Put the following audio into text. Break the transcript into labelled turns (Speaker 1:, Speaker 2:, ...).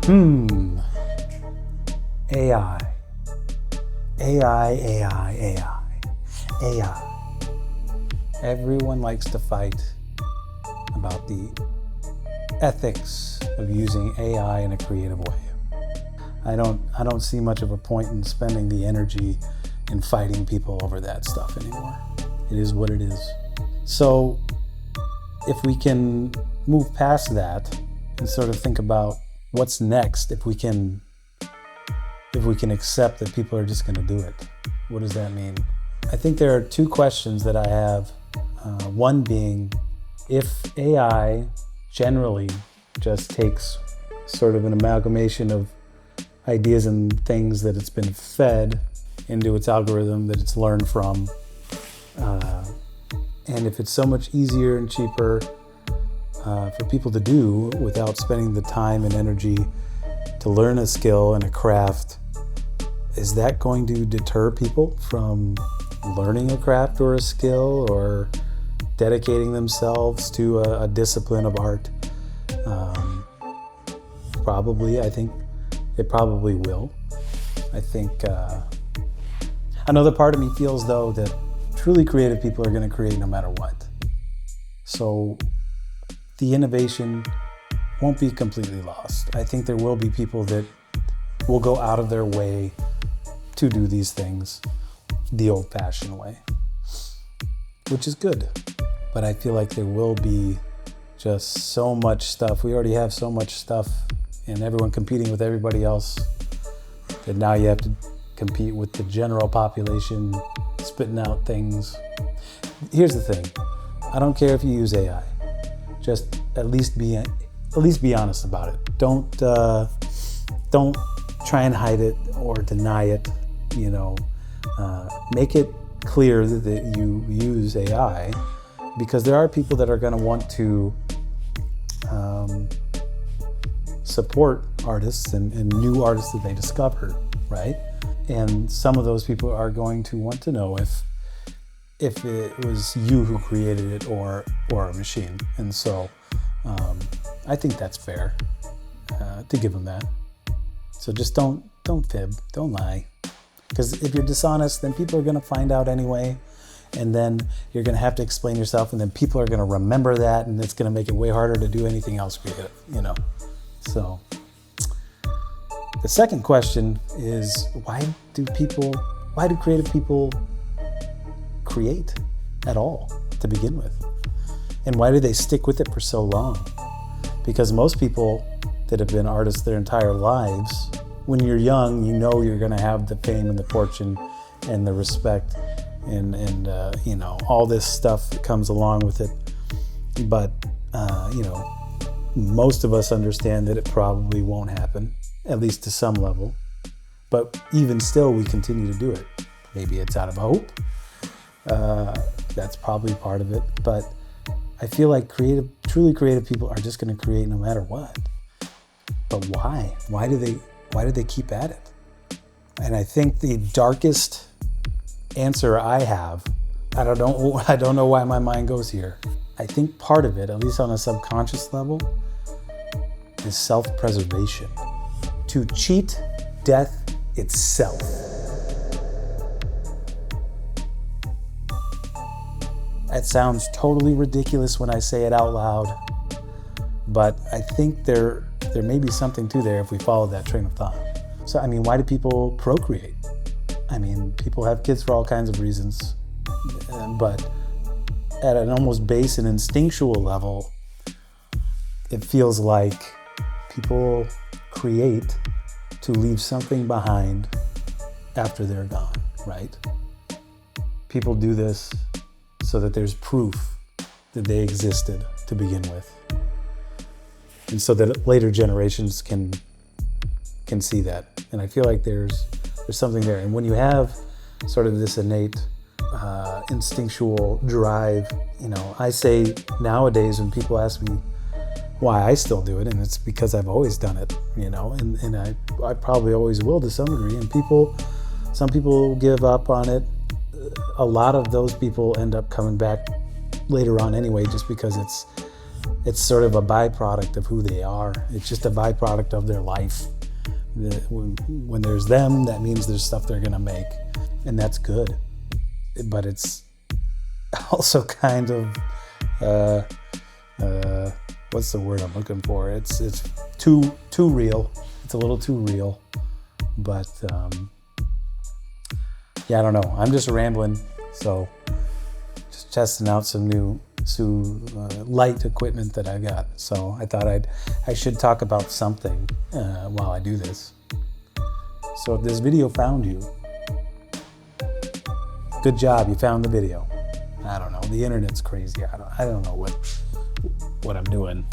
Speaker 1: Hmm. AI. AI, AI, AI. AI. Everyone likes to fight about the ethics of using AI in a creative way. I don't see much of a point in spending the energy in fighting people over that stuff anymore. It is what it is. So if we can move past that and sort of think about what's next, if we can accept that people are just going to do it, what does that mean? I think there are two questions that I have. One being, if AI generally just takes sort of an amalgamation of ideas and things that it's been fed into its algorithm that it's learned from, and if it's so much easier and cheaper for people to do without spending the time and energy to learn a skill and a craft, is that going to deter people from learning a craft or a skill or dedicating themselves to a discipline of art? Probably. I think it probably will. I think another part of me feels, though, that truly creative people are going to create no matter what. So the innovation won't be completely lost. I think there will be people that will go out of their way to do these things the old-fashioned way, which is good. But I feel like there will be just so much stuff. We already have so much stuff and everyone competing with everybody else that now you have to compete with the general population spitting out things. Here's the thing. I don't care if you use AI. Just at least be honest about it. Don't try and hide it or deny it. Make it clear that you use AI, because there are people that are going to want to support artists and new artists that they discover, right? And some of those people are going to want to know if it was you who created it or a machine. And so I think that's fair to give them that. So just don't fib, don't lie. Because if you're dishonest, then people are going to find out anyway. And then you're going to have to explain yourself, and then people are going to remember that, and it's going to make it way harder to do anything else creative, So the second question is, why do creative people create at all to begin with? And why do they stick with it for so long? Because most people that have been artists their entire lives, when you're young, you're going to have the fame and the fortune and the respect and all this stuff that comes along with it. But most of us understand that it probably won't happen, at least to some level. But even still, we continue to do it. Maybe it's out of hope. That's probably part of it. But I feel like truly creative people are just going to create no matter what. But why? Why do they keep at it? And I think the darkest answer I have, I don't know why my mind goes here. I think part of it, at least on a subconscious level, is self-preservation. To cheat death itself. That sounds totally ridiculous when I say it out loud, but I think there may be something to there if we follow that train of thought. So, why do people procreate? People have kids for all kinds of reasons, but at an almost base and instinctual level, it feels like people create to leave something behind after they're gone, right? People do this so that there's proof that they existed to begin with, and so that later generations can see that. And I feel like there's something there. And when you have sort of this innate instinctual drive, I say nowadays when people ask me why I still do it, and it's because I've always done it, and I probably always will to some degree. And some people give up on it. A lot of those people end up coming back later on anyway, just because it's sort of a byproduct of who they are. It's just a byproduct of their life. When there's them, that means there's stuff they're gonna make, and that's good. But it's also kind of what's the word I'm looking for? It's too real. It's a little too real. But yeah, I don't know. I'm just rambling. So just testing out some new light equipment that I got. So I thought I should talk about something while I do this. So if this video found you, good job, you found the video. I don't know, the internet's crazy. I don't know what I'm doing.